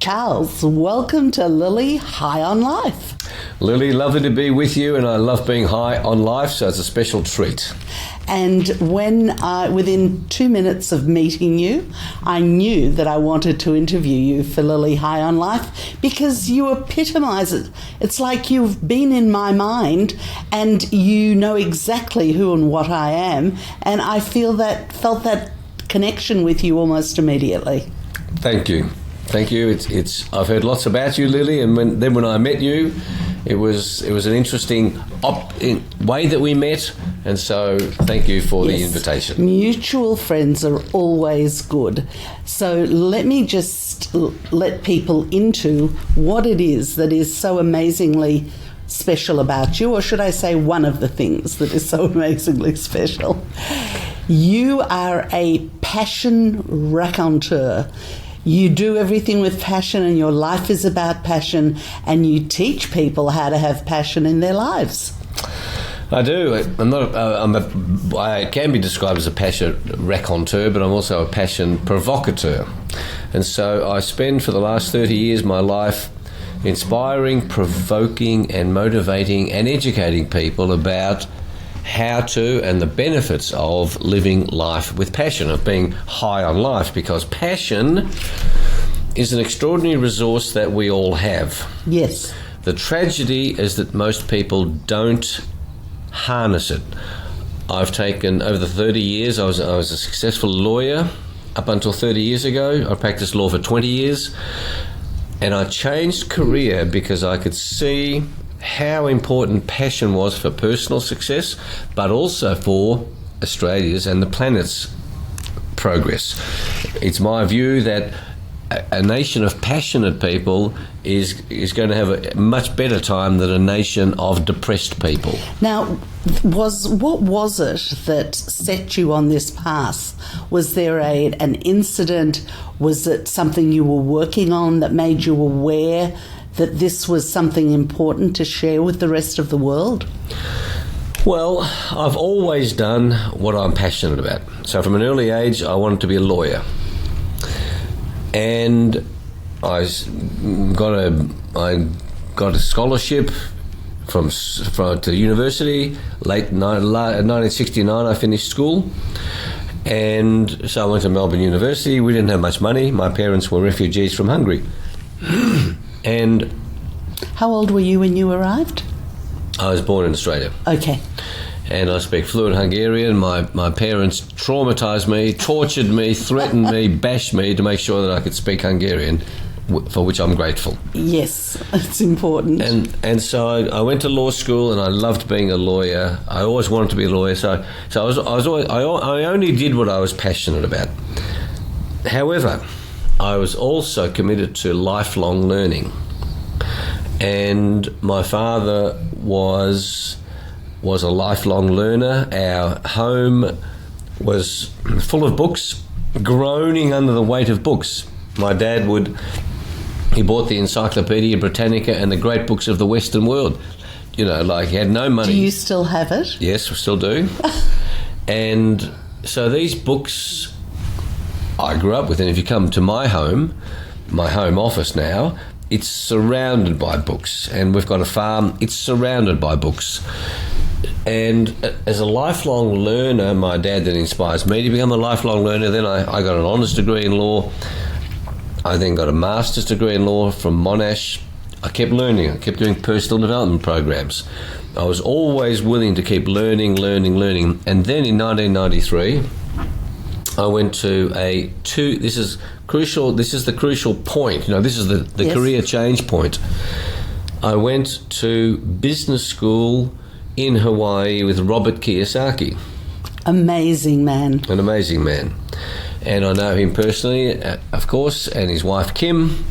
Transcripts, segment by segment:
Charles, welcome to Lily High on Life. Lily, lovely to be with you, and I love being high on life, so it's a special treat. And within 2 minutes of meeting you, I knew that I wanted to interview you for Lily High on Life because you epitomise it. It's like you've been in my mind and you know exactly who and what I am, and I felt that connection with you almost immediately. Thank you. Thank you. I've heard lots about you, Lily, and when I met you, it was an interesting way that we met, and so thank you for the invitation. Mutual friends are always good. So let me just let people into what it is that is so amazingly special about you, or should I say one of the things that is so amazingly special. You are a passion raconteur. You do everything with passion, and your life is about passion, and you teach people how to have passion in their lives. I do. I can be described as a passion raconteur, but I'm also a passion provocateur. And so I spend for the last 30 years my life inspiring, provoking and motivating and educating people about how to and the benefits of living life with passion, of being high on life, because passion is an extraordinary resource that we all have. Yes. The tragedy is that most people don't harness it. I've taken, over the 30 years, I was a successful lawyer up until 30 years ago. I practiced law for 20 years, and I changed career because I could see how important passion was for personal success, but also for Australia's and the planet's progress. It's my view that a nation of passionate people is going to have a much better time than a nation of depressed people. Now, what was it that set you on this path? Was there an incident? Was it something you were working on that made you aware that this was something important to share with the rest of the world? Well, I've always done what I'm passionate about. So from an early age, I wanted to be a lawyer. And I got a scholarship to university. Late 1969, I finished school. And so I went to Melbourne University. We didn't have much money. My parents were refugees from Hungary. And how old were you when you arrived? I was born in Australia. Okay. And I speak fluent Hungarian. My parents traumatised me, tortured me, threatened me, bashed me to make sure that I could speak Hungarian, for which I'm grateful. Yes, it's important. And so I went to law school, and I loved being a lawyer. I always wanted to be a lawyer. So I only did what I was passionate about. However, I was also committed to lifelong learning. And my father was a lifelong learner. Our home was full of books, groaning under the weight of books. My dad he bought the Encyclopedia Britannica and the great books of the Western world. You know, like he had no money. Do you still have it? Yes, we still do. And so these books I grew up with, and if you come to my home office now, it's surrounded by books, and we've got a farm, it's surrounded by books. And as a lifelong learner, my dad then inspires me to become a lifelong learner. Then I got an honours degree in law. I then got a master's degree in law from Monash. I kept learning. I kept doing personal development programs. I was always willing to keep learning. And then in 1993, I went to this is the crucial point. You know, this is the Yes. career change point. I went to business school in Hawaii with Robert Kiyosaki. Amazing man. An amazing man. And I know him personally, of course, and his wife Kim.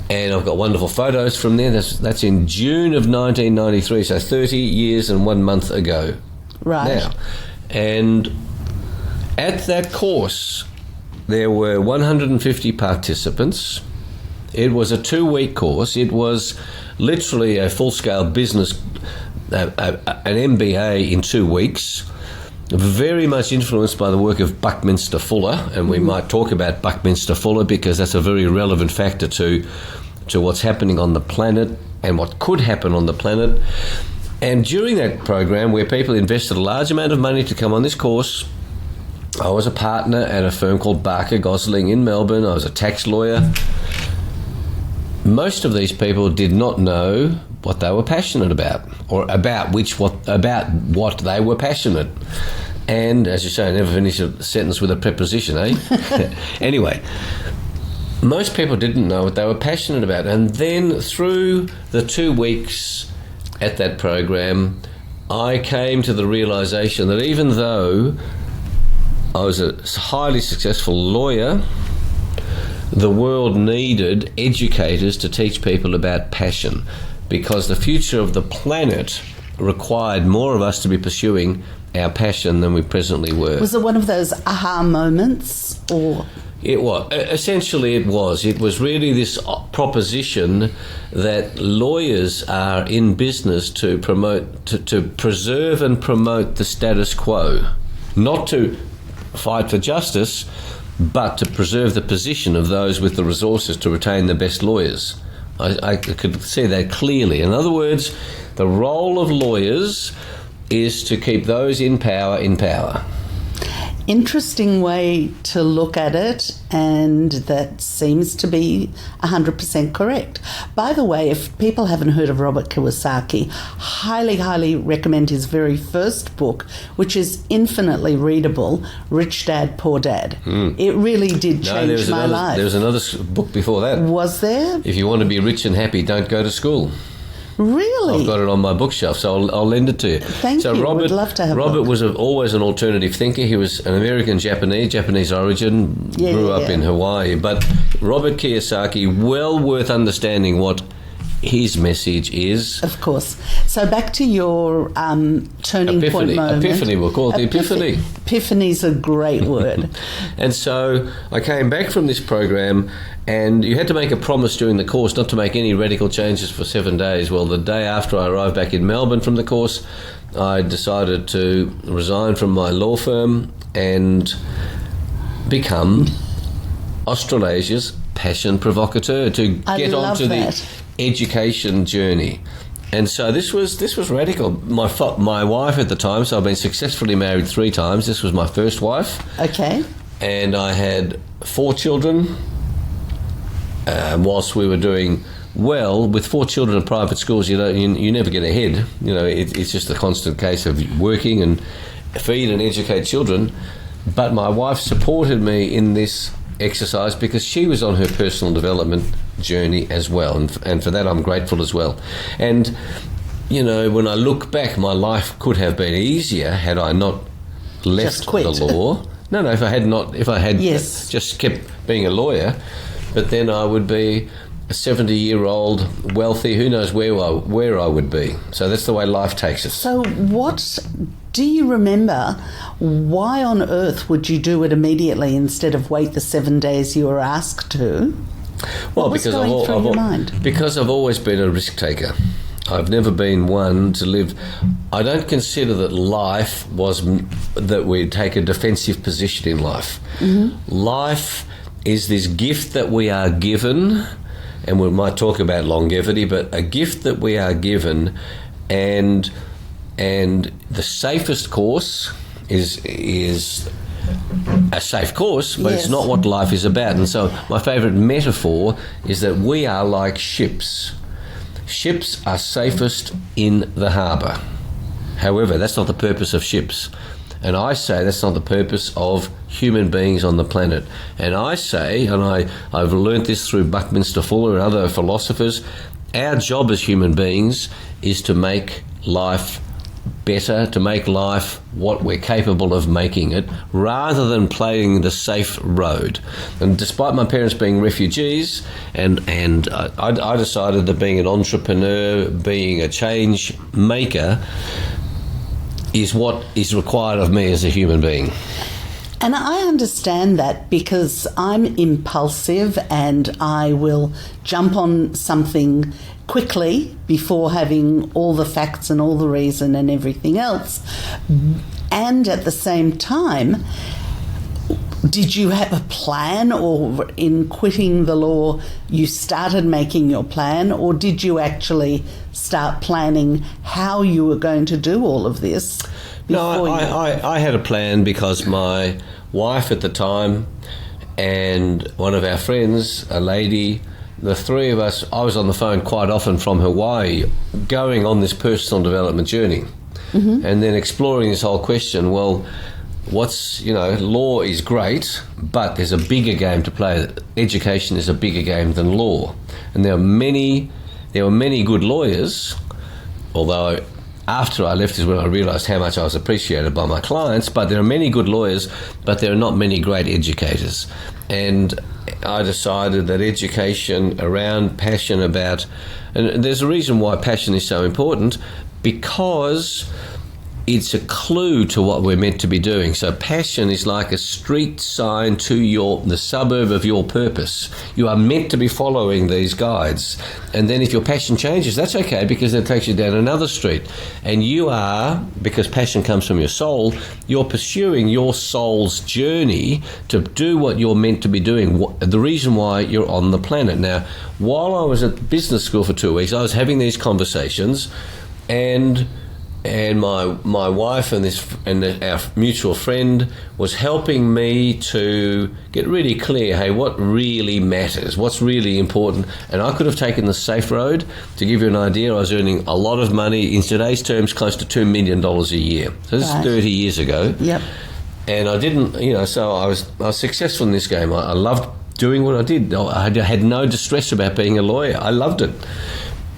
And I've got wonderful photos from there. That's in June of 1993, so 30 years and 1 month ago. Right. Now. And at that course, there were 150 participants. It was a 2-week course. It was literally a full-scale business, an MBA in 2 weeks. very much influenced by the work of Buckminster Fuller, and we might talk about Buckminster Fuller because that's a very relevant factor to what's happening on the planet and what could happen on the planet. And during that program, where people invested a large amount of money to come on this course, I was a partner at a firm called Barker Gosling in Melbourne. I was a tax lawyer. Most of these people did not know what they were passionate about, or about what they were passionate. And as you say, I never finish a sentence with a preposition, eh? Anyway, most people didn't know what they were passionate about. And then through the 2 weeks at that program, I came to the realisation that even though I was a highly successful lawyer, the world needed educators to teach people about passion, because the future of the planet required more of us to be pursuing our passion than we presently were. Was it one of those aha moments, or...? It was. Essentially it was. It was really this proposition that lawyers are in business to promote, to preserve and promote the status quo. Not to fight for justice, but to preserve the position of those with the resources to retain the best lawyers. I could see that clearly. In other words, the role of lawyers is to keep those in power in power. Interesting way to look at it, and that seems to be 100% correct. By the way, if people haven't heard of Robert Kiyosaki, highly, highly recommend his very first book, which is infinitely readable, Rich Dad, Poor Dad. It really did change my life. There was another book before that. Was there? If you want to be rich and happy, don't go to school. Really? I've got it on my bookshelf, so I'll lend it to you. Thank you. Robert, would love to have Robert was always an alternative thinker. He was an American-Japanese origin, grew up in Hawaii. But Robert Kiyosaki, well worth understanding what his message is. Of course. So back to your turning point moment. Epiphany, we'll call it the Epiphany. Epiphany's a great word. And so I came back from this program, and you had to make a promise during the course not to make any radical changes for 7 days. Well, the day after I arrived back in Melbourne from the course, I decided to resign from my law firm and become Australasia's passion provocateur, to get onto the education journey. And so this was radical. My wife at the time, so I've been successfully married 3 times. This was my first wife. Okay. And I had 4 children. Whilst we were doing well with 4 children in private schools, you never get ahead. It's just a constant case of working and feed and educate children. But my wife supported me in this exercise because she was on her personal development journey as well, and for that I'm grateful as well. And when I look back, my life could have been easier had I not left the law. No, if I had just kept being a lawyer. But then I would be a 70-year-old wealthy, who knows where I would be. So that's the way life takes us. So what do you remember? Why on earth would you do it immediately instead of wait the 7 days you were asked to? Well, what was going through your mind? Because I've always been a risk taker. I've never been one to live. I don't consider that life was that we take a defensive position in life. Mm-hmm. Life is this gift that we are given, and we might talk about longevity, but a gift that we are given, and the safest course is a safe course, but it's not what life is about. And so my favourite metaphor is that we are like ships. Ships are safest in the harbour. However, that's not the purpose of ships. And I say that's not the purpose of human beings on the planet. And I say, and I've learnt this through Buckminster Fuller and other philosophers, our job as human beings is to make life better, to make life what we're capable of making it, rather than playing the safe road. And despite my parents being refugees, and I decided that being an entrepreneur, being a change maker, is what is required of me as a human being. And I understand that because I'm impulsive and I will jump on something quickly before having all the facts and all the reason and everything else. And at the same time, did you have a plan, or in quitting the law you started making your plan, or did you actually start planning how you were going to do all of this? No, I had a plan because my wife at the time and one of our friends, a lady, the three of us, I was on the phone quite often from Hawaii going on this personal development journey, and then exploring this whole question, well, law is great, but there's a bigger game to play. Education is a bigger game than law. And there were many good lawyers, although after I left is when I realised how much I was appreciated by my clients, but there are many good lawyers, but there are not many great educators. And I decided that education around passion about, and there's a reason why passion is so important, because it's a clue to what we're meant to be doing. So passion is like a street sign to the suburb of your purpose. You are meant to be following these guides. And then if your passion changes, that's okay, because it takes you down another street. And you are, because passion comes from your soul, you're pursuing your soul's journey to do what you're meant to be doing, the reason why you're on the planet. Now, while I was at business school for 2 weeks, I was having these conversations, and my wife and our mutual friend was helping me to get really clear, hey, what really matters, what's really important. And I could have taken the safe road. To give you an idea, I was earning a lot of money, in today's terms close to $2 million a year. So this is 30 years ago. Yep. And I didn't, so I was successful in this game. I loved doing what I did. I had no distress about being a lawyer. I loved it.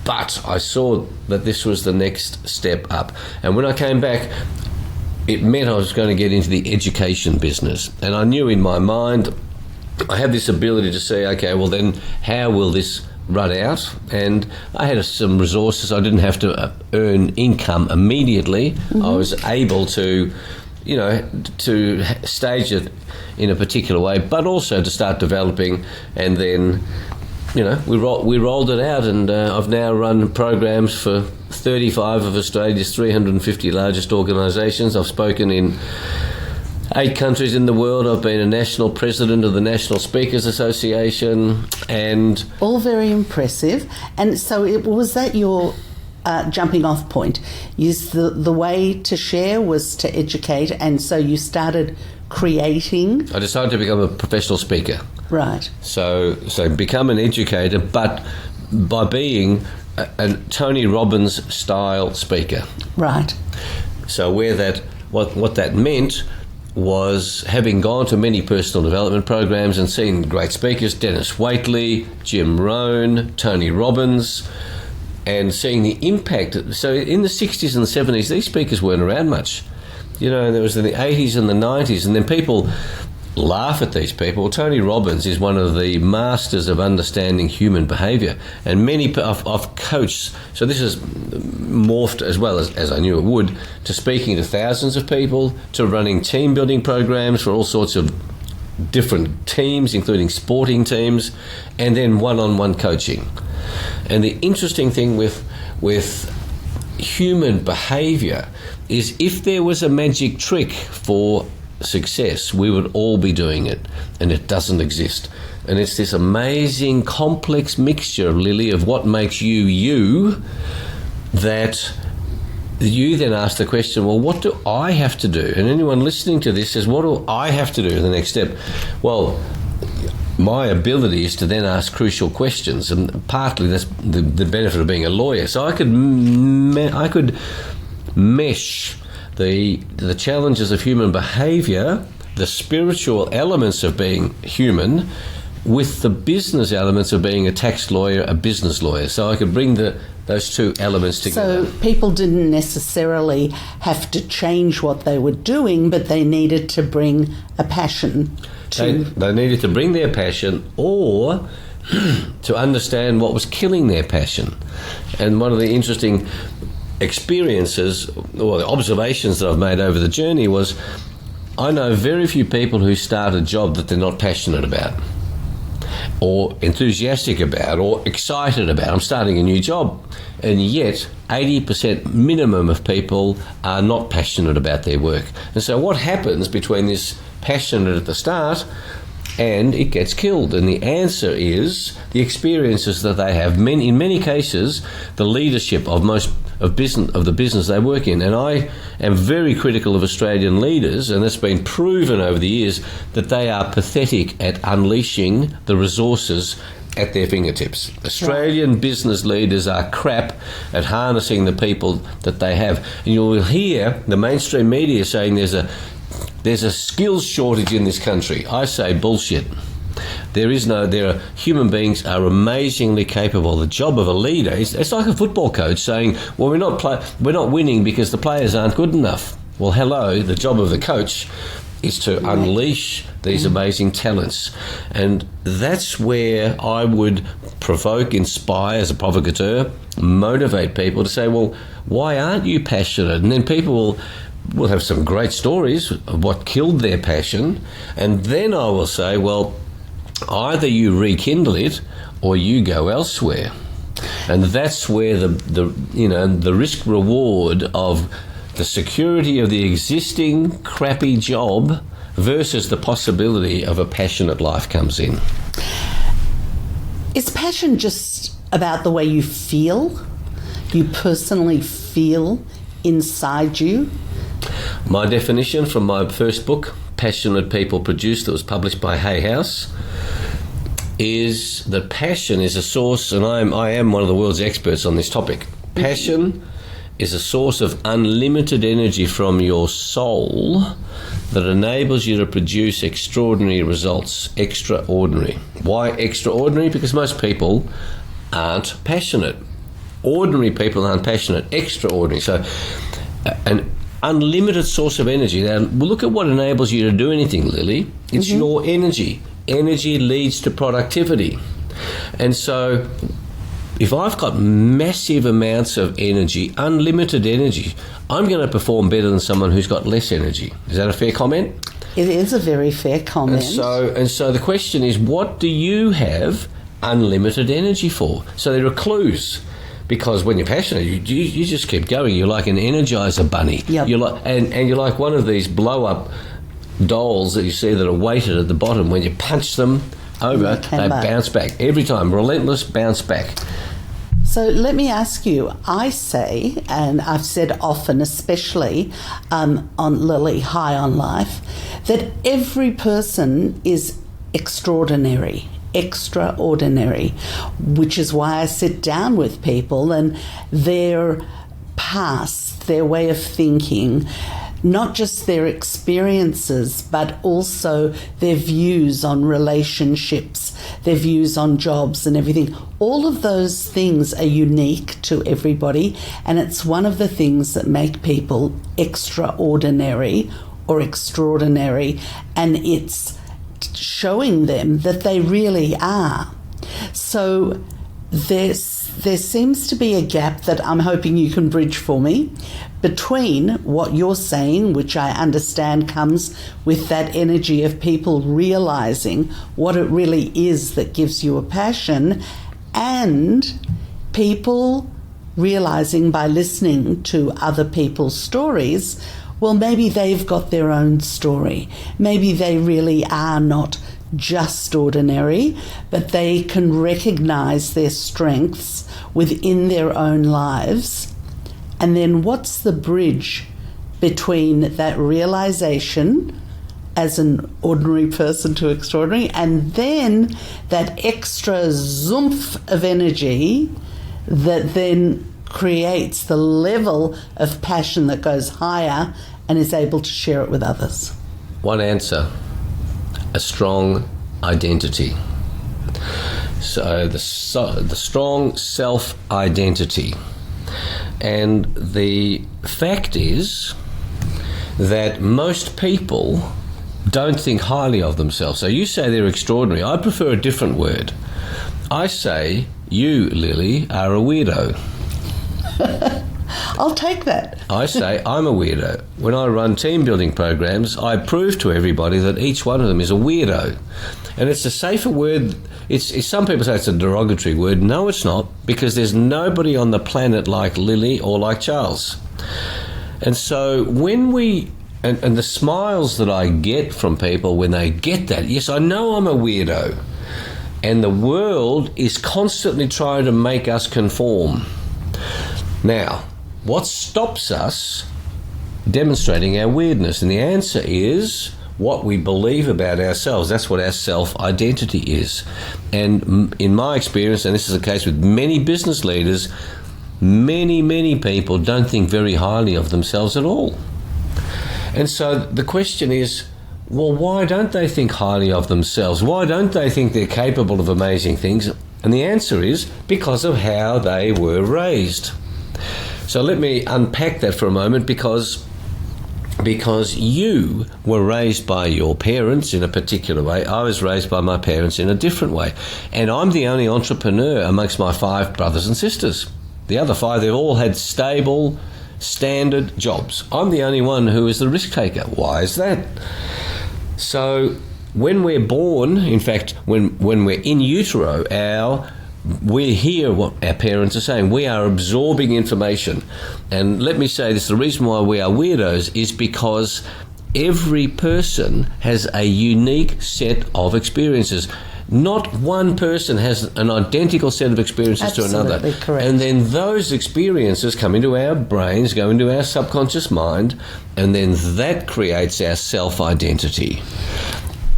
But I saw that this was the next step up. And when I came back, it meant I was going to get into the education business. And I knew in my mind, I have this ability to say, okay, well then how will this run out? And I had some resources. I didn't have to earn income immediately. I was able to, to stage it in a particular way, but also to start developing. And then we rolled it out, and I've now run programs for 35 of Australia's 350 largest organisations. I've spoken in 8 countries in the world. I've been a national president of the National Speakers Association, and all very impressive. And so, was that your jumping off point? Is the way to share was to educate, and so you started creating? I decided to become a professional speaker. Right. So become an educator, but by being a Tony Robbins style speaker. Right. So what that meant was, having gone to many personal development programs and seen great speakers, Dennis Waitley, Jim Rohn, Tony Robbins, and seeing the impact. So in the 60s and the 70s, these speakers weren't around much. There was in the 80s and the 90s, and then people laugh at these people. Well, Tony Robbins is one of the masters of understanding human behaviour, and I've coached, so this has morphed as well as I knew it would, to speaking to thousands of people, to running team building programs for all sorts of different teams, including sporting teams, and then one-on-one coaching. And the interesting thing with human behaviour is, if there was a magic trick for success, we would all be doing it, and it doesn't exist. And it's this amazing complex mixture, Lily, of what makes you, that you then ask the question, well, what do I have to do? And anyone listening to this says, what do I have to do in the next step? Well, my ability is to then ask crucial questions, and partly that's the benefit of being a lawyer. So I could mesh the challenges of human behaviour, the spiritual elements of being human, with the business elements of being a tax lawyer, a business lawyer. So I could bring those two elements together. So people didn't necessarily have to change what they were doing, but they needed to bring a passion to... They needed to bring their passion, or to understand what was killing their passion. And one of the interesting experiences, or the observations that I've made over the journey, was I know very few people who start a job that they're not passionate about. or enthusiastic about or excited about. I'm starting a new job. And yet 80% minimum of people are not passionate about their work. And so what happens between this passionate at the start and it gets killed? And the answer is the experiences that they have. In many cases, the leadership of the business they work in. And I am very critical of Australian leaders, and it's been proven over the years that they are pathetic at unleashing the resources at their fingertips. Australian business leaders are crap at harnessing the people that they have. And you will hear the mainstream media saying there's a skills shortage in this country. I say bullshit. Human beings are amazingly capable. The job of a leader it's like a football coach saying, well, we're not winning because the players aren't good enough. Well, hello, the job of the coach is to unleash these amazing talents. And that's where I would provoke, inspire as a provocateur, motivate people to say, well, why aren't you passionate? And then people will have some great stories of what killed their passion. And then I will say, well, either you rekindle it or you go elsewhere. And that's where the risk reward of the security of the existing crappy job versus the possibility of a passionate life comes in. Is passion just about the way you feel? You personally feel inside you? My definition from my first book, Passionate People Produce, that was published by Hay House, is that passion is a source, and I am one of the world's experts on this topic. Passion is a source of unlimited energy from your soul that enables you to produce extraordinary results. Extraordinary. Why extraordinary? Because most people aren't passionate. Ordinary people aren't passionate. Extraordinary. So an unlimited source of energy. Now, look at what enables you to do anything, Lily. It's your energy. Energy leads to productivity. And so if I've got massive amounts of energy, unlimited energy, I'm going to perform better than someone who's got less energy. Is that a fair comment? It is a very fair comment. And so the question is, what do you have unlimited energy for? So there are clues. Because when you're passionate, you just keep going. You're like an Energizer bunny. Yep. You're like one of these blow-up dolls that you see that are weighted at the bottom. When you punch them over, they bounce back. Every time, relentless bounce back. So let me ask you, I say, and I've said often, especially on Lily High on Life, that every person is extraordinary, which is why I sit down with people and their past, their way of thinking, not just their experiences, but also their views on relationships, their views on jobs and everything. All of those things are unique to everybody, and it's one of the things that make people extraordinary or extraordinary, and it's showing them that they really are. So there seems to be a gap that I'm hoping you can bridge for me between what you're saying, which I understand comes with that energy of people realizing what it really is that gives you a passion, and people realizing by listening to other people's stories, well, maybe they've got their own story. Maybe they really are not just ordinary, but they can recognize their strengths within their own lives. And then what's the bridge between that realization as an ordinary person to extraordinary, and then that extra zoomph of energy that then creates the level of passion that goes higher and is able to share it with others? One answer: a strong identity. So the strong self-identity. And the fact is that most people don't think highly of themselves. So you say they're extraordinary. I prefer a different word. I say you, Lily, are a weirdo. I'll take that. I say I'm a weirdo. When I run team building programs, I prove to everybody that each one of them is a weirdo. And it's a safer word. It's some people say it's a derogatory word. No, it's not, because there's nobody on the planet like Lily or like Charles. And so when we... And the smiles that I get from people when they get that, yes, I know I'm a weirdo. And the world is constantly trying to make us conform. Now, what stops us demonstrating our weirdness? And the answer is what we believe about ourselves. That's what our self-identity is. And in my experience, and this is the case with many business leaders, many people don't think very highly of themselves at all. And so the question is, well, why don't they think highly of themselves? Why don't they think they're capable of amazing things? And the answer is because of how they were raised. So let me unpack that for a moment, because you were raised by your parents in a particular way. I was raised by my parents in a different way. And I'm the only entrepreneur amongst my 5 brothers and sisters. The other 5, they've all had stable, standard jobs. I'm the only one who is the risk taker. Why is that? So when we're born, in fact, when we're in utero, we hear what our parents are saying. We are absorbing information. And let me say this, the reason why we are weirdos is because every person has a unique set of experiences. Not one person has an identical set of experiences to another. Correct. And then those experiences come into our brains, go into our subconscious mind, and then that creates our self-identity.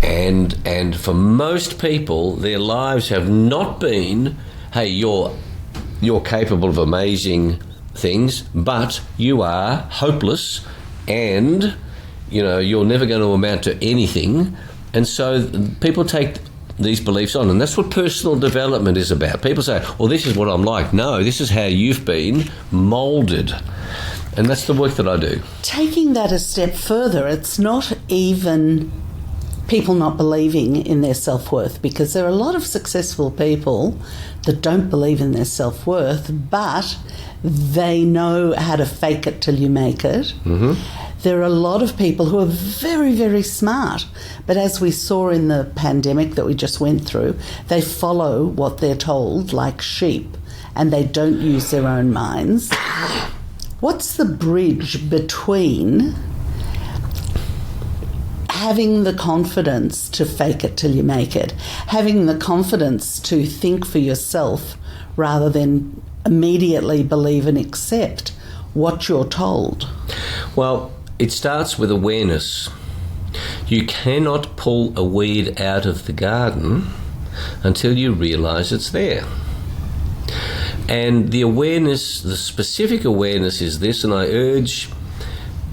And for most people, their lives have not been, hey, you're capable of amazing things, but you are hopeless and, you're never going to amount to anything. And so people take these beliefs on, and that's what personal development is about. People say, well, this is what I'm like. No, this is how you've been moulded. And that's the work that I do. Taking that a step further, it's not even people not believing in their self-worth, because there are a lot of successful people that don't believe in their self-worth, but they know how to fake it till you make it. Mm-hmm. There are a lot of people who are very, very smart, but as we saw in the pandemic that we just went through, they follow what they're told like sheep, and they don't use their own minds. What's the bridge between having the confidence to fake it till you make it, having the confidence to think for yourself rather than immediately believe and accept what you're told? Well, it starts with awareness. You cannot pull a weed out of the garden until you realise it's there. And the awareness, the specific awareness is this, and I urge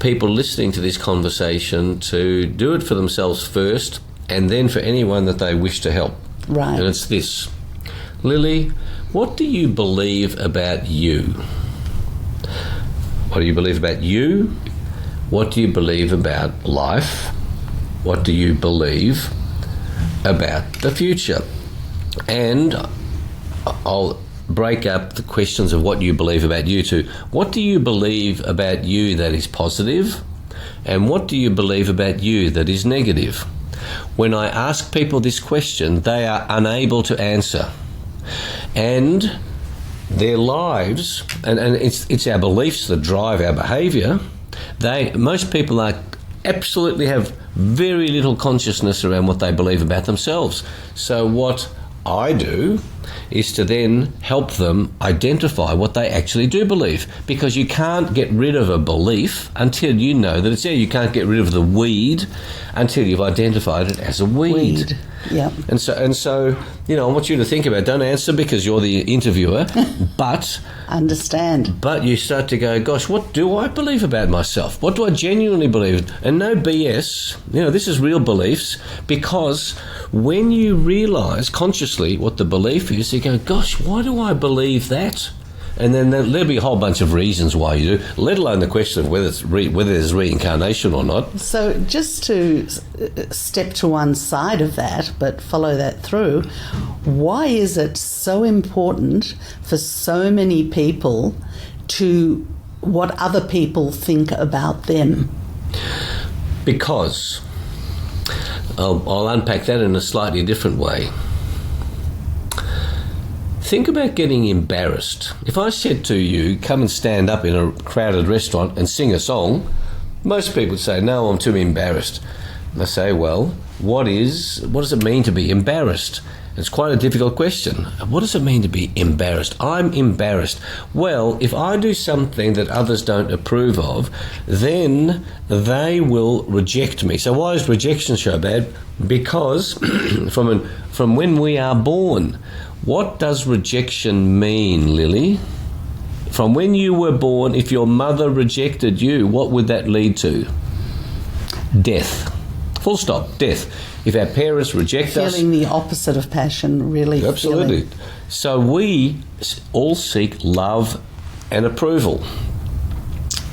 people listening to this conversation to do it for themselves first, and then for anyone that they wish to help. Right. And it's this. Lily, what do you believe about you? What do you believe about you? What do you believe about life? What do you believe about the future? And I'll break up the questions of what you believe about you to what do you believe about you that is positive, and what do you believe about you that is negative? When I ask people this question, they are unable to answer. And their lives, and it's our beliefs that drive our behaviour. Most people absolutely have very little consciousness around what they believe about themselves. So what I do is to then help them identify what they actually do believe, because you can't get rid of a belief until you know that it's there. You can't get rid of the weed until you've identified it as a weed. Yeah. And so, I want you to think about it. Don't answer because you're the interviewer, but understand. But you start to go, gosh, what do I believe about myself? What do I genuinely believe? And no BS. This is real beliefs, because when you realise consciously what the belief is, you go, gosh, why do I believe that? And then there'll be a whole bunch of reasons why you do, let alone the question of whether there's reincarnation or not. So just to step to one side of that, but follow that through, why is it so important for so many people to what other people think about them? Because I'll unpack that in a slightly different way. Think about getting embarrassed. If I said to you, come and stand up in a crowded restaurant and sing a song, most people would say, no, I'm too embarrassed. And I say, well, what does it mean to be embarrassed? It's quite a difficult question. What does it mean to be embarrassed? I'm embarrassed. Well, if I do something that others don't approve of, then they will reject me. So why is rejection so bad? Because from when we are born, what does rejection mean, Lily? From when you were born, if your mother rejected you, what would that lead to? Death. Full stop. Death. If our parents reject us... Feeling the opposite of passion, really. Absolutely. So we all seek love and approval.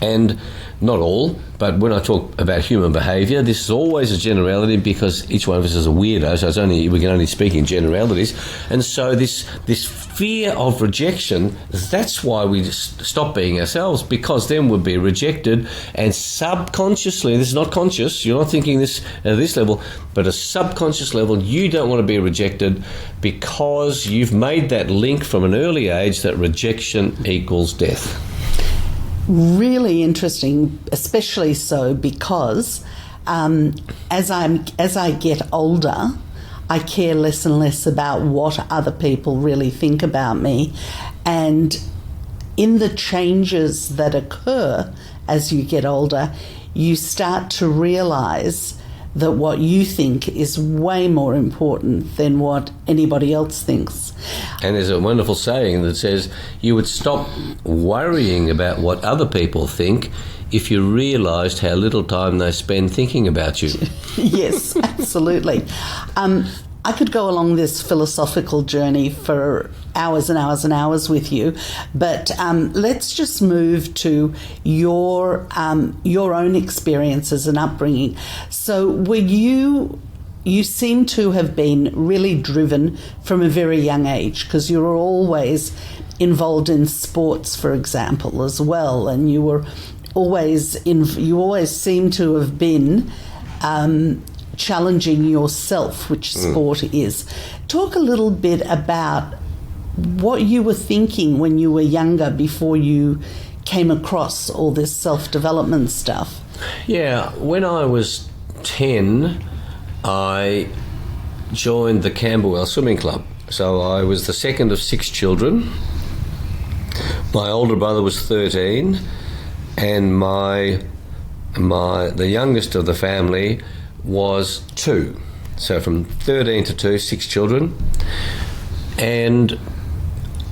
And not all, but when I talk about human behaviour, this is always a generality because each one of us is a weirdo, so we can only speak in generalities. And so this fear of rejection, that's why we stop being ourselves, because then we'll be rejected, and subconsciously, this is not conscious, you're not thinking this at this level, but a subconscious level, you don't want to be rejected because you've made that link from an early age that rejection equals death. Really interesting, especially so because as I get older, I care less and less about what other people really think about me, and in the changes that occur as you get older, you start to realise that what you think is way more important than what anybody else thinks. And there's a wonderful saying that says you would stop worrying about what other people think if you realised how little time they spend thinking about you. Yes, absolutely. I could go along this philosophical journey for hours and hours and hours with you, but let's just move to your own experiences and upbringing. So were you seem to have been really driven from a very young age, because you were always involved in sports, for example, as well, and you always seem to have been challenging yourself, which sport is. Talk a little bit about what you were thinking when you were younger before you came across all this self-development stuff. Yeah, when I was 10, I joined the Camberwell Swimming Club. So I was the second of 6 children. My older brother was 13, and the youngest of the family was 2. So from 13 to 2, 6 children. And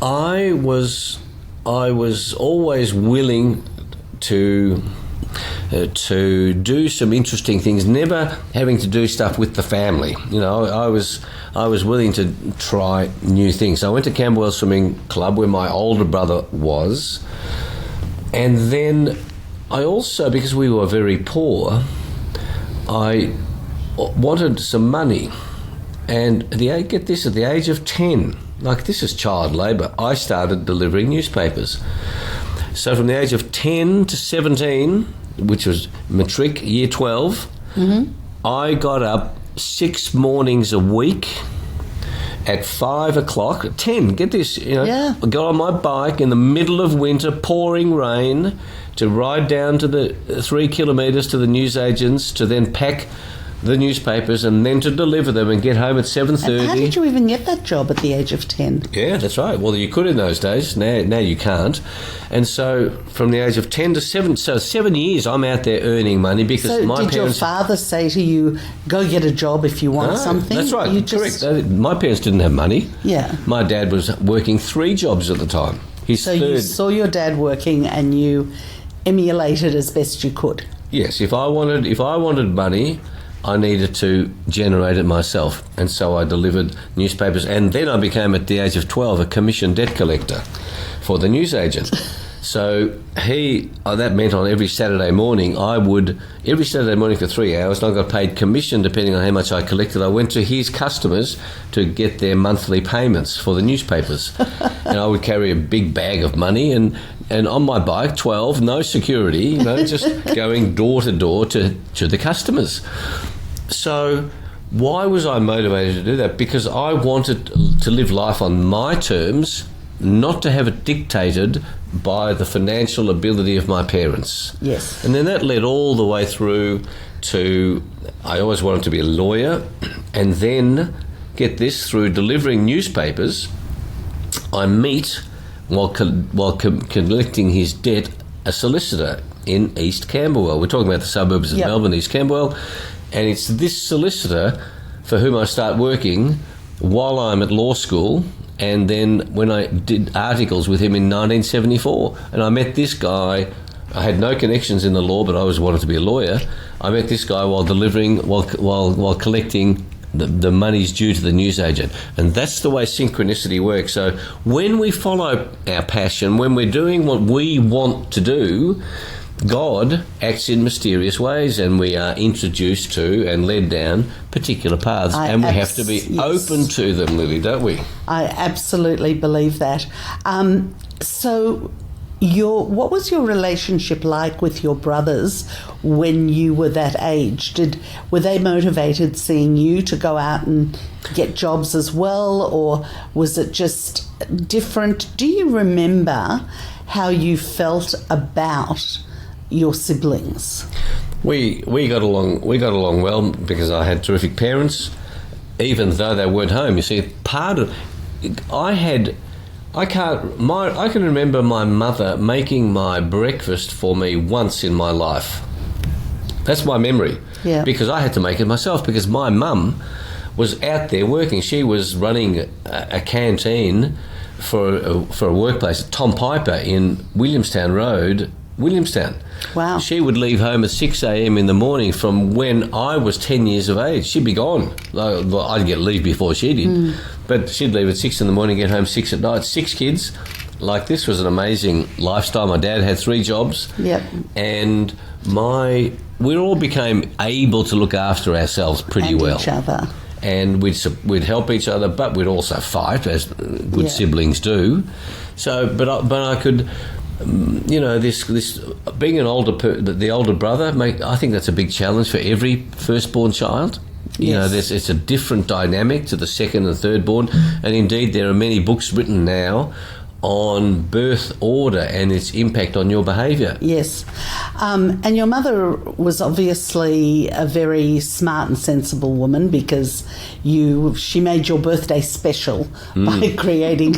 I was always willing to do some interesting things, never having to do stuff with the family. You know, I was willing to try new things. I went to Camberwell Swimming Club where my older brother was, and then I also, because we were very poor, I wanted some money, and at the age of 10, like this is child labour, I started delivering newspapers. So from the age of 10 to 17, which was matric, year 12, I got up 6 mornings a week at 5 o'clock, 10, get this, I got on my bike in the middle of winter, pouring rain, to ride down to the 3 kilometres to the newsagents, to then pack the newspapers and then to deliver them and get home at 7:30. How did you even get that job at the age of 10? Yeah, that's right. Well, you could in those days. Now you can't. And so from the age of 10 to 7, so 7 years I'm out there earning money because so my parents... did your father say to you, go get a job if you want something? That's right, correct. My parents didn't have money. Yeah. My dad was working 3 jobs at the time. You saw your dad working and you emulated as best you could. Yes, if I wanted money, I needed to generate it myself, and so I delivered newspapers, and then I became, at the age of 12, a commission debt collector for the newsagent. So that meant on every Saturday morning, every Saturday morning for 3 hours, and I got paid commission depending on how much I collected. I went to his customers to get their monthly payments for the newspapers. And I would carry a big bag of money and on my bike, 12, no security, just going door to door to the customers. So why was I motivated to do that? Because I wanted to live life on my terms, not to have it dictated by the financial ability of my parents. Yes. And then that led all the way through to, I always wanted to be a lawyer, and then, get this, through delivering newspapers, I meet, while collecting his debt, a solicitor in East Camberwell. We're talking about the suburbs of Melbourne, East Camberwell, and it's this solicitor for whom I start working while I'm at law school, and then when I did articles with him in 1974. And I met this guy. I had no connections in the law, but I always wanted to be a lawyer. I met this guy while collecting the money's due to the newsagent. And that's the way synchronicity works. So when we follow our passion, when we're doing what we want to do, God acts in mysterious ways, and we are introduced to and led down particular paths, and we have to be open to them, Lily, don't we? I absolutely believe that. So what was your relationship like with your brothers when you were that age? Were they motivated seeing you to go out and get jobs as well, or was it just different? Do you remember how you felt about your siblings? We got along well because I had terrific parents, even though they weren't home. You see, I can remember my mother making my breakfast for me once in my life. That's my memory. Yeah. Because I had to make it myself, because my mum was out there working. She was running a canteen for a workplace at Tom Piper in Williamstown Road, Williamstown. Wow. She would leave home at 6 a.m. in the morning from when I was 10 years of age. She'd be gone. Well, I'd get leave before she did. But she'd leave at 6 in the morning, get home 6 at night. 6 kids. This was an amazing lifestyle. My dad had 3 jobs. Yep. And we all became able to look after ourselves pretty well. Each other. And we'd help each other, but we'd also fight, as good siblings do. So, but I could... this being the older brother, I think that's a big challenge for every firstborn child. It's a different dynamic to the second and third born, and indeed there are many books written now on birth order and its impact on your behaviour. Yes. And your mother was obviously a very smart and sensible woman, because she made your birthday special by creating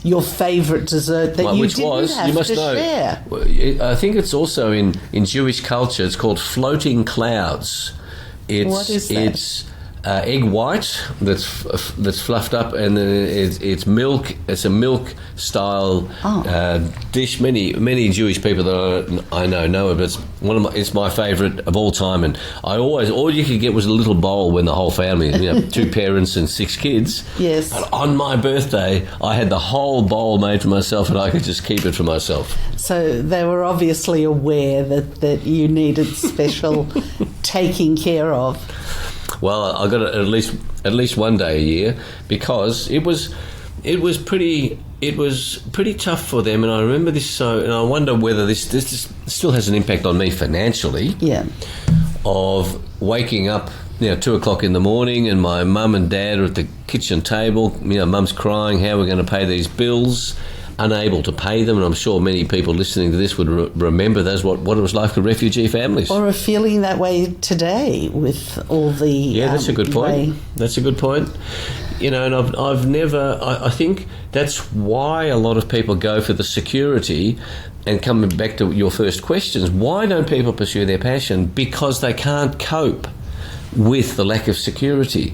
your favourite dessert that you didn't have to share. I think it's also in Jewish culture, it's called floating clouds. What is that? It's egg white that's fluffed up, and then it's milk. It's a milk style dish. Many Jewish people that I know it, but it's my favourite of all time. And all you could get was a little bowl when the whole family, 2 parents and 6 kids. Yes. But on my birthday, I had the whole bowl made for myself, and I could just keep it for myself. So they were obviously aware that you needed special taking care of. Well, I got it at least one day a year, because it was pretty tough for them, and I remember this. And I wonder whether this still has an impact on me financially. Yeah. Of waking up, 2:00 in the morning, and my mum and dad are at the kitchen table. Mum's crying, how we're going to pay these bills, unable to pay them. And I'm sure many people listening to this would remember what it was like for refugee families. Or are feeling that way today with all the... Yeah, that's a good point. That's a good point. And I've never... I think that's why a lot of people go for the security. And coming back to your first questions, why don't people pursue their passion? Because they can't cope with the lack of security.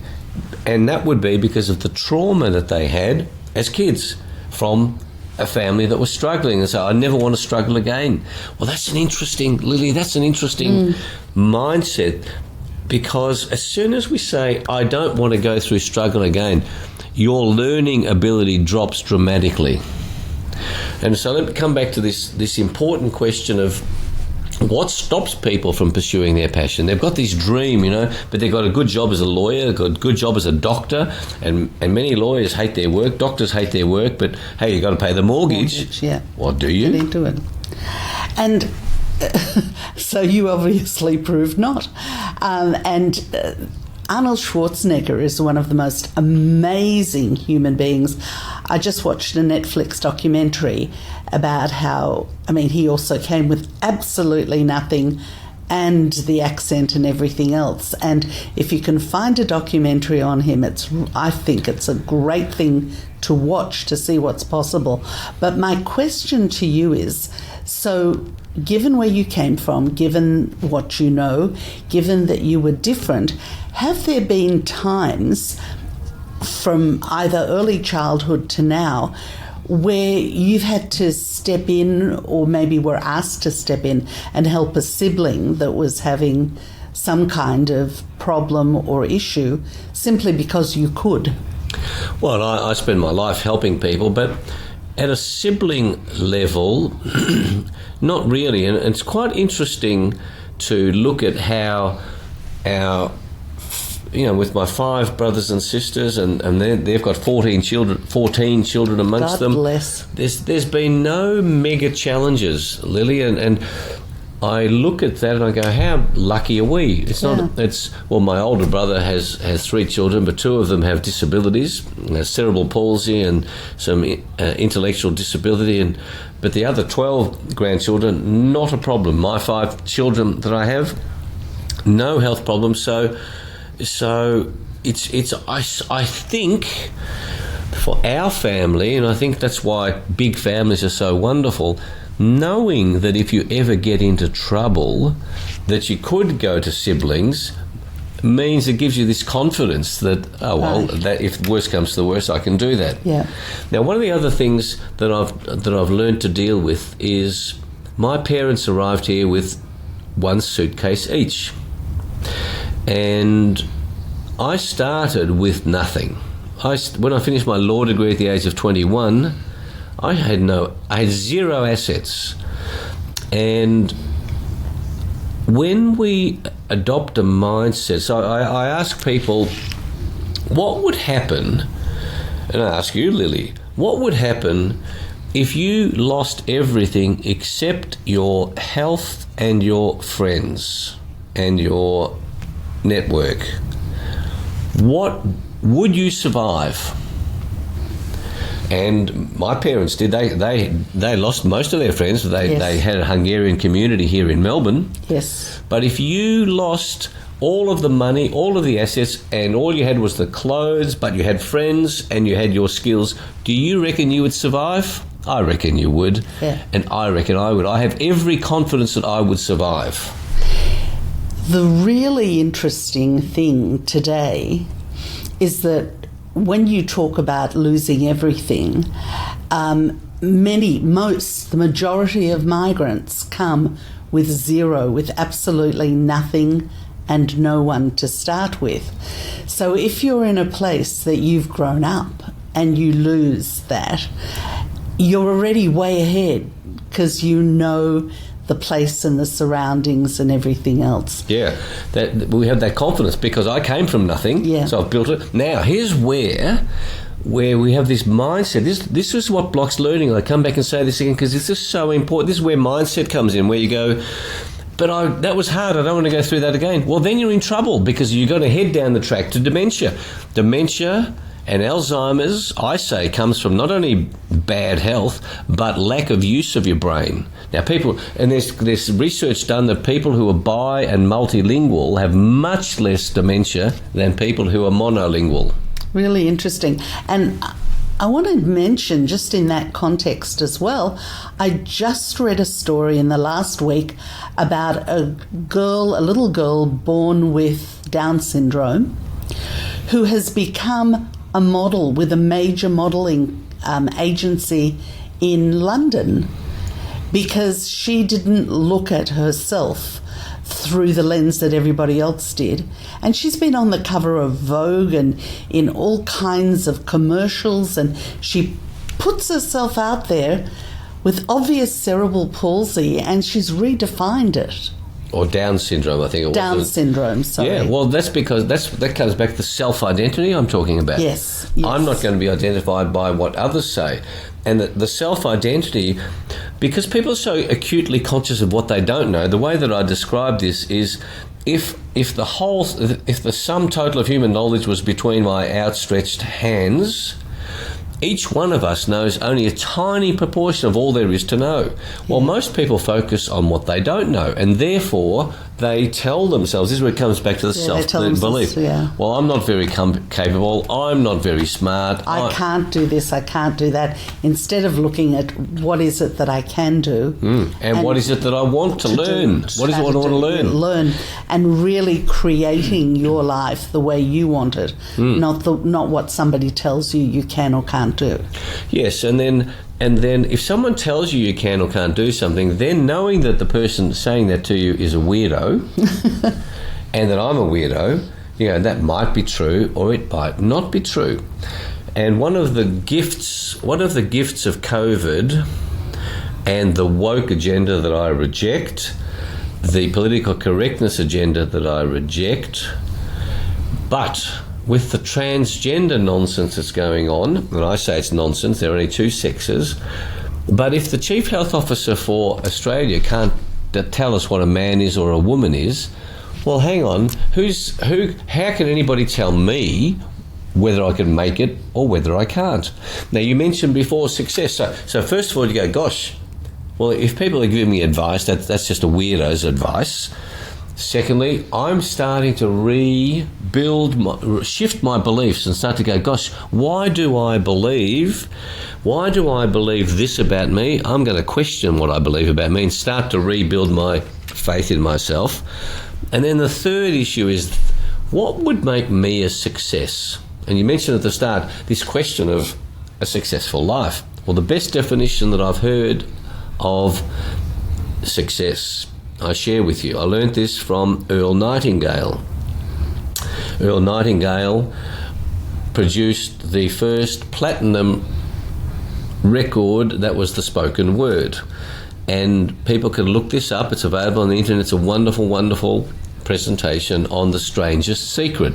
And that would be because of the trauma that they had as kids from a family that was struggling, and so I never want to struggle again. Well, that's an interesting mindset, because as soon as we say, I don't want to go through struggle again, your learning ability drops dramatically. And so let me come back to this important question of what stops people from pursuing their passion. They've got this dream, but they've got a good job as a lawyer, got a good job as a doctor, and many lawyers hate their work, doctors hate their work, but hey, you've got to pay the mortgage. Yeah. What do you? Get into it. And so you obviously proved not. Arnold Schwarzenegger is one of the most amazing human beings. I just watched a Netflix documentary about how, he also came with absolutely nothing and the accent and everything else. And if you can find a documentary on him, I think it's a great thing to watch to see what's possible. But my question to you is, so given where you came from, given what you know, given that you were different, have there been times from either early childhood to now where you've had to step in, or maybe were asked to step in and help a sibling that was having some kind of problem or issue simply because you could? Well, I spend my life helping people, but at a sibling level, not really. And it's quite interesting to look at how with my 5 brothers and sisters, and they've got 14 children amongst them. God bless. There's been no mega challenges, Lily, and I look at that and I go, how lucky are we? It's not. My older brother has 3 children, but 2 of them have disabilities, cerebral palsy and some intellectual disability, but the other 12 grandchildren, not a problem. My 5 children that I have, no health problems. So I think for our family, and I think that's why big families are so wonderful, knowing that if you ever get into trouble, that you could go to siblings, means it gives you this confidence that, that if worst comes to the worst, I can do that. Yeah. Now, one of the other things that I've learned to deal with is my parents arrived here with 1 suitcase each. And I started with nothing. When I finished my law degree at the age of 21, I had 0 assets. And when we adopt a mindset, so I ask people, what would happen, and I ask you, Lily, what would happen if you lost everything except your health and your friends and your network? What would you survive? And my parents did. They lost most of their friends. They had a Hungarian community here in Melbourne. Yes. But if you lost all of the money, all of the assets, and all you had was the clothes, but you had friends and you had your skills, do you reckon you would survive? I reckon you would. Yeah. And I reckon I would. I have every confidence that I would survive. The really interesting thing today is that when you talk about losing everything, the majority of migrants come with 0, with absolutely nothing and no one to start with. So if you're in a place that you've grown up and you lose that, you're already way ahead because you know the place and the surroundings and everything else. Yeah, that we have that confidence because I came from nothing, so I've built it. Now, here's where we have this mindset. This is what blocks learning. I come back and say this again because this is so important. This is where mindset comes in, where you go, but that was hard, I don't want to go through that again. Well, then you're in trouble because you're going to head down the track to dementia. Dementia and Alzheimer's, I say, comes from not only bad health, but lack of use of your brain. Now, there's research done that people who are bi and multilingual have much less dementia than people who are monolingual. Really interesting. And I want to mention, just in that context as well, I just read a story in the last week about a little girl born with Down syndrome who has become a model with a major modelling agency in London because she didn't look at herself through the lens that everybody else did. And she's been on the cover of Vogue and in all kinds of commercials, and she puts herself out there with obvious cerebral palsy, and she's redefined it. Or Down syndrome, I think it was. Down syndrome, sorry. Yeah, well, that's because that comes back to self-identity I'm talking about. Yes. I'm not going to be identified by what others say. And the self-identity, because people are so acutely conscious of what they don't know, the way that I describe this is if the sum total of human knowledge was between my outstretched hands, each one of us knows only a tiny proportion of all there is to know. Well, most people focus on what they don't know, and therefore they tell themselves, this is where it comes back to the self-belief. Yeah. Well, I'm not very capable, I'm not very smart. I can't do this, I can't do that. Instead of looking at what is it that I can do. And what is it that I want to learn? What is it I want to learn? Learn, and really creating your life the way you want it, not what somebody tells you can or can't do. Yes, and then if someone tells you you can or can't do something, then knowing that the person saying that to you is a weirdo and that I'm a weirdo, that might be true or it might not be true. And one of the gifts of COVID and the woke agenda that I reject, the political correctness agenda that I reject, but with the transgender nonsense that's going on, and I say it's nonsense, there are only two sexes, but if the Chief Health Officer for Australia can't tell us what a man is or a woman is, well, hang on, how can anybody tell me whether I can make it or whether I can't? Now, you mentioned before success, so first of all you go, gosh, well, if people are giving me advice, that's just a weirdo's advice. Secondly, I'm starting to shift my beliefs and start to go, gosh, why do I believe this about me? I'm going to question what I believe about me and start to rebuild my faith in myself. And then the third issue is, what would make me a success? And you mentioned at the start this question of a successful life. Well, the best definition that I've heard of success, I share with you. I learnt this from Earl Nightingale. Earl Nightingale produced the first platinum record that was the spoken word. And people can look this up. It's available on the internet. It's a wonderful, wonderful presentation on the strangest secret.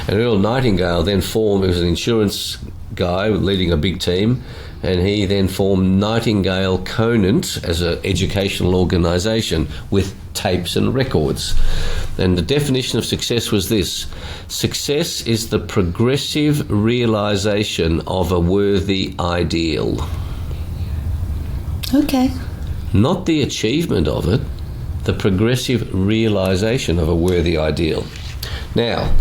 And Earl Nightingale then he was an insurance guy leading a big team, and he then formed Nightingale Conant as an educational organisation with tapes and records. And the definition of success was this: success is the progressive realisation of a worthy ideal. Okay. Not the achievement of it, the progressive realisation of a worthy ideal. Now,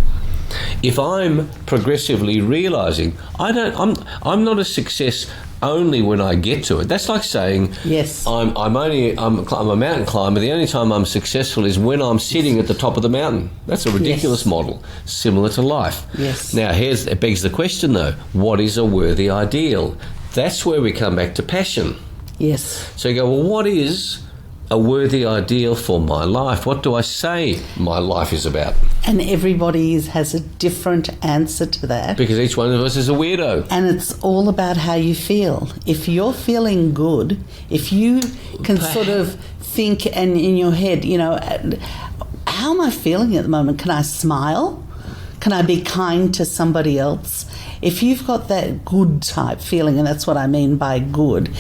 if I'm progressively realising, I'm not a success only when I get to it. That's like saying, yes, I'm a mountain climber. The only time I'm successful is when I'm sitting at the top of the mountain. That's a ridiculous model, similar to life. Yes. Now, it begs the question though: what is a worthy ideal? That's where we come back to passion. Yes. So you go, well, what is a worthy ideal for my life? What do I say my life is about? And everybody has a different answer to that. Because each one of us is a weirdo. And it's all about how you feel. If you're feeling good, if you can sort of think and in your head, how am I feeling at the moment? Can I smile? Can I be kind to somebody else? If you've got that good type feeling, and that's what I mean by good,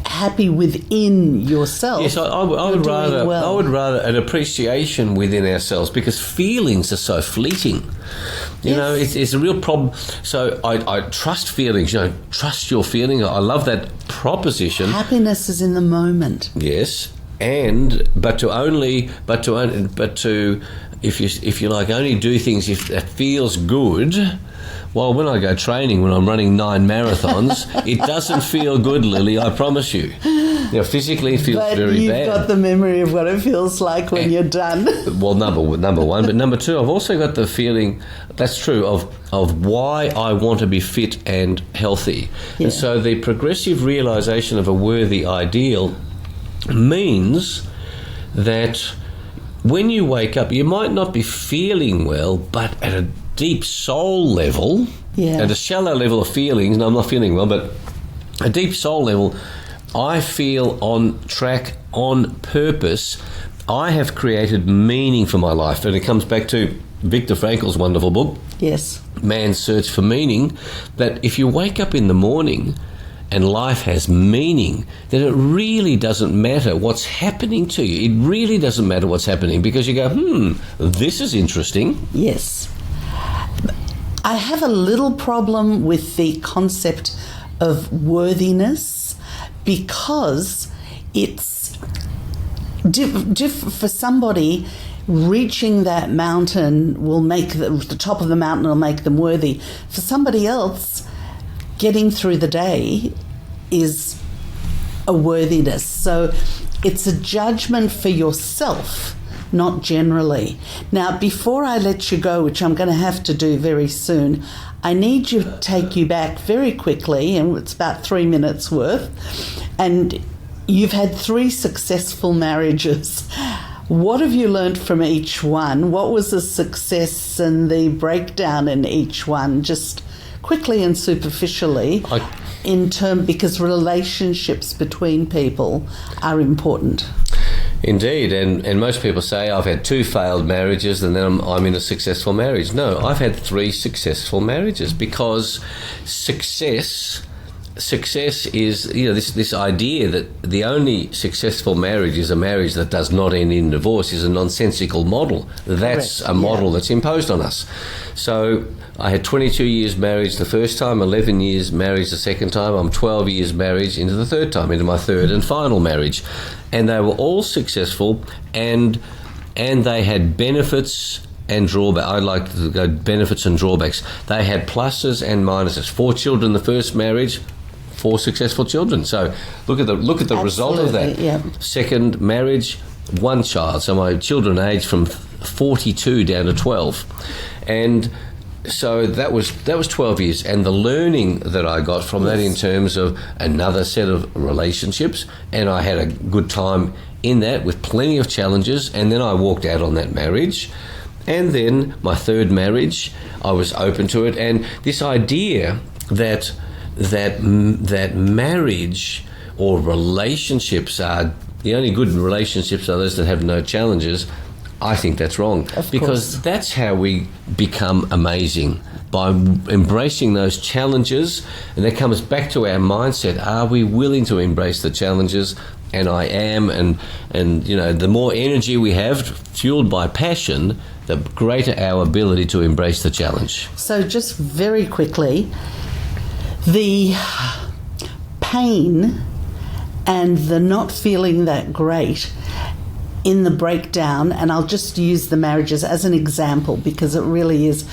happy within yourself. Yes, I would rather an appreciation within ourselves, because feelings are so fleeting. It's a real problem. So I trust feelings. Trust your feeling. I love that proposition. Happiness is in the moment. Yes, but to if you like only do things if that feels good. Well, when I go training, when I'm running 9 marathons, it doesn't feel good, Lily, I promise you. Physically it feels very bad. You've got the memory of what it feels like when you're done. Well, number one. But number two, I've also got the feeling, that's true, of why I want to be fit and healthy. Yeah. And so the progressive realisation of a worthy ideal means that when you wake up, you might not be feeling well, but at a deep soul level, at a shallow level of feelings, and I'm not feeling well, but a deep soul level, I feel on track, on purpose. I have created meaning for my life. And it comes back to Viktor Frankl's wonderful book, Yes. Man's Search for Meaning, that if you wake up in the morning and life has meaning, then it really doesn't matter what's happening to you. It really doesn't matter what's happening, because you go, this is interesting. Yes. I have a little problem with the concept of worthiness, because it's for somebody, reaching that mountain will make the top of the mountain will make them worthy. For somebody else, getting through the day is a worthiness. So it's a judgment for yourself, not generally. Now, before I let you go, which I'm going to have to do very soon, I need to take you back very quickly, and it's about 3 minutes worth, and you've had 3 successful marriages. What have you learnt from each one? What was the success and the breakdown in each one? Just quickly and superficially, because relationships between people are important. Indeed, and most people say, I've had 2 failed marriages and then I'm in a successful marriage. No, I've had 3 successful marriages, because success is, this idea that the only successful marriage is a marriage that does not end in divorce is a nonsensical model. That's a model that's imposed on us. So I had 22 years marriage the first time, 11 years marriage the second time. I'm 12 years marriage into the third time, into my third and final marriage. And they were all successful, and they had benefits and drawbacks. I like to go benefits and drawbacks. They had pluses and minuses. 4 children the first marriage, 4 successful children. So look at the result of that. Yeah. Second marriage, 1 child. So my children aged from 42 down to 12, and so that was 12 years. And the learning that I got from that, in terms of another set of relationships, and I had a good time in that with plenty of challenges. And then I walked out on that marriage. And then my third marriage, I was open to it. And this idea that marriage or relationships are the only good relationships are those that have no challenges, I think that's wrong. Because that's how we become amazing, by embracing those challenges. And that comes back to our mindset. Are we willing to embrace the challenges? And I am. And the more energy we have, fueled by passion, the greater our ability to embrace the challenge. So just very quickly, the pain and the not feeling that great in the breakdown, and I'll just use the marriages as an example because it really is.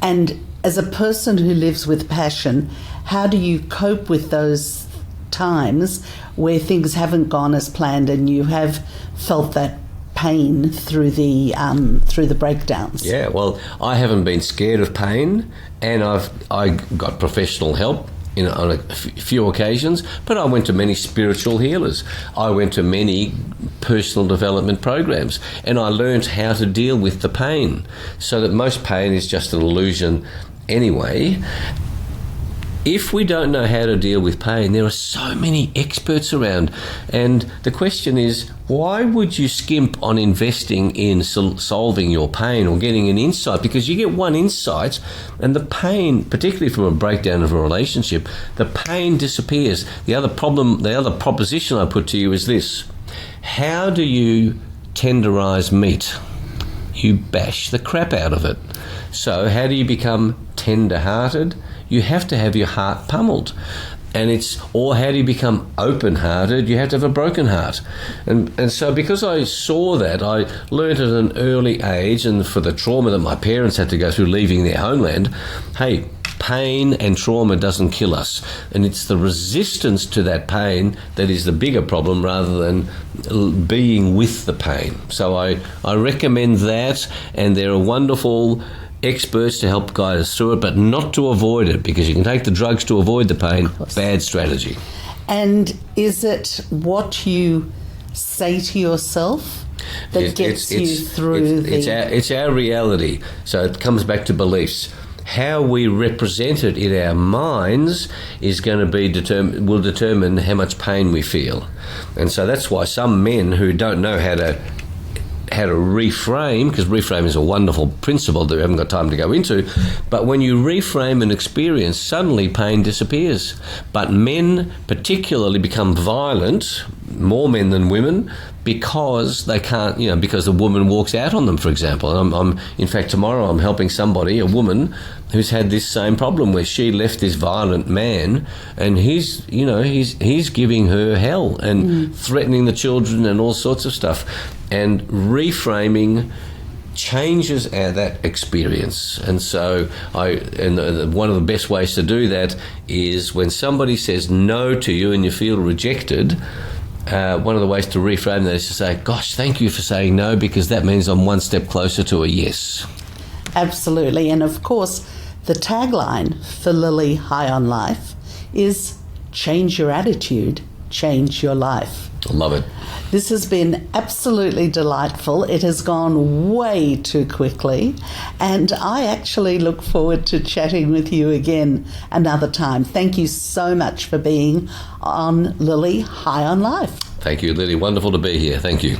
And as a person who lives with passion, how do you cope with those times where things haven't gone as planned and you have felt that pain through the breakdowns? Yeah, well, I haven't been scared of pain, and I got professional help on a few occasions, but I went to many spiritual healers. I went to many personal development programs, and I learned how to deal with the pain, so that most pain is just an illusion anyway. If we don't know how to deal with pain, there are so many experts around. And the question is, why would you skimp on investing in solving your pain or getting an insight? Because you get one insight and the pain, particularly from a breakdown of a relationship, the pain disappears. The other proposition I put to you is this: how do you tenderize meat? You bash the crap out of it. So how do you become tender-hearted? You have to have your heart pummeled. Or how do you become open-hearted? You have to have a broken heart. And so because I saw that, I learned at an early age, and for the trauma that my parents had to go through leaving their homeland, hey, pain and trauma doesn't kill us. And it's the resistance to that pain that is the bigger problem, rather than being with the pain. So I recommend that, and there are wonderful experts to help guide us through it, but not to avoid it, because you can take the drugs to avoid the pain. Bad strategy. And is it what you say to yourself that gets you through it's our reality. So it comes back to beliefs. how we represent it in our minds is going to be will determine how much pain we feel. And so that's why some men who don't know how to reframe, because reframe is a wonderful principle that we haven't got time to go into, but when you reframe an experience, suddenly pain disappears. But men particularly become violent, more men than women, because they can't, because the woman walks out on them, for example. And I'm in fact, tomorrow I'm helping somebody, a woman, who's had this same problem where she left this violent man, and he's giving her hell and threatening the children and all sorts of stuff. And reframing changes that experience. And so one of the best ways to do that is when somebody says no to you and you feel rejected, one of the ways to reframe that is to say, gosh, thank you for saying no, because that means I'm one step closer to a yes. Absolutely. And of course, the tagline for Lily High on Life is change your attitude, change your life. I love it. This has been absolutely delightful. It has gone way too quickly, and I actually look forward to chatting with you again another time. Thank you so much for being on Lily High on Life. Thank you, Lily. Wonderful to be here. Thank you.